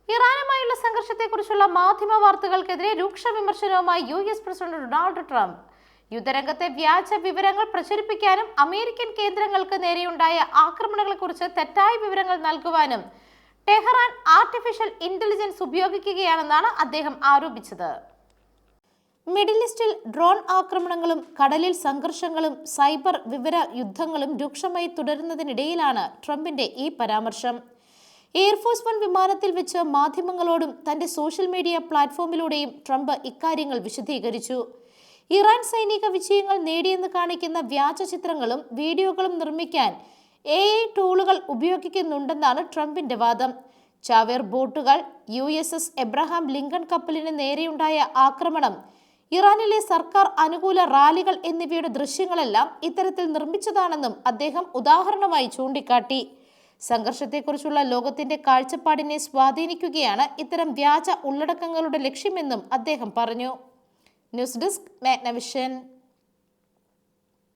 ഇറാനുമായുള്ള സംഘർഷത്തെക്കുറിച്ചുള്ള മാധ്യമ വാർത്തകൾക്കെതിരെ രൂക്ഷ വിമർശനവുമായി US പ്രസിഡന്റ് ഡൊണാൾഡ് ട്രംപ്. യുദ്ധരംഗത്തെ വ്യാജ വിവരങ്ങൾ പ്രചരിപ്പിക്കാനും അമേരിക്കൻ കേന്ദ്രങ്ങൾക്ക് നേരെയുണ്ടായ ആക്രമണങ്ങളെക്കുറിച്ച് തെറ്റായ വിവരങ്ങൾ നൽകുവാനും ടെഹ്റാൻ ആർട്ടിഫിഷ്യൽ ഇന്റലിജൻസ് ഉപയോഗിക്കുകയാണെന്നാണ് അദ്ദേഹം ആരോപിച്ചത്. മിഡിൽ ഈസ്റ്റിൽ ഡ്രോൺ ആക്രമണങ്ങളും കടലിൽ സംഘർഷങ്ങളും സൈബർ വിവര യുദ്ധങ്ങളും രൂക്ഷമായി തുടരുന്നതിനിടയിലാണ് ട്രംപിന്റെ ഈ പരാമർശം. എയർഫോഴ്സ് വൺ വിമാനത്തിൽ വെച്ച് മാധ്യമങ്ങളോടും തന്റെ സോഷ്യൽ മീഡിയ പ്ലാറ്റ്ഫോമിലൂടെയും ട്രംപ് ഇക്കാര്യങ്ങൾ വിശദീകരിച്ചു. ഇറാൻ സൈനിക വിജയങ്ങൾ നേടിയെന്ന് കാണിക്കുന്ന വ്യാജ ചിത്രങ്ങളും വീഡിയോകളും നിർമ്മിക്കാൻ AI ടൂളുകൾ ഉപയോഗിക്കുന്നുണ്ടെന്നാണ് ട്രംപിന്റെ വാദം. ചാവേർ ബോട്ടുകൾ, USS എബ്രഹാം ലിങ്കൺ കപ്പലിന് നേരെയുണ്ടായ ആക്രമണം, ഇറാനിലെ സർക്കാർ അനുകൂല റാലികൾ എന്നിവയുടെ ദൃശ്യങ്ങളെല്ലാം ഇത്തരത്തിൽ നിർമ്മിച്ചതാണെന്നും അദ്ദേഹം ഉദാഹരണമായി ചൂണ്ടിക്കാട്ടി. സംഘർഷത്തെക്കുറിച്ചുള്ള ലോകത്തിന്റെ കാഴ്ചപ്പാടിനെ സ്വാധീനിക്കുകയാണ് ഇത്തരം വ്യാജ ഉള്ളടക്കങ്ങളുടെ ലക്ഷ്യമെന്നും അദ്ദേഹം പറഞ്ഞു. News desk Magnavision.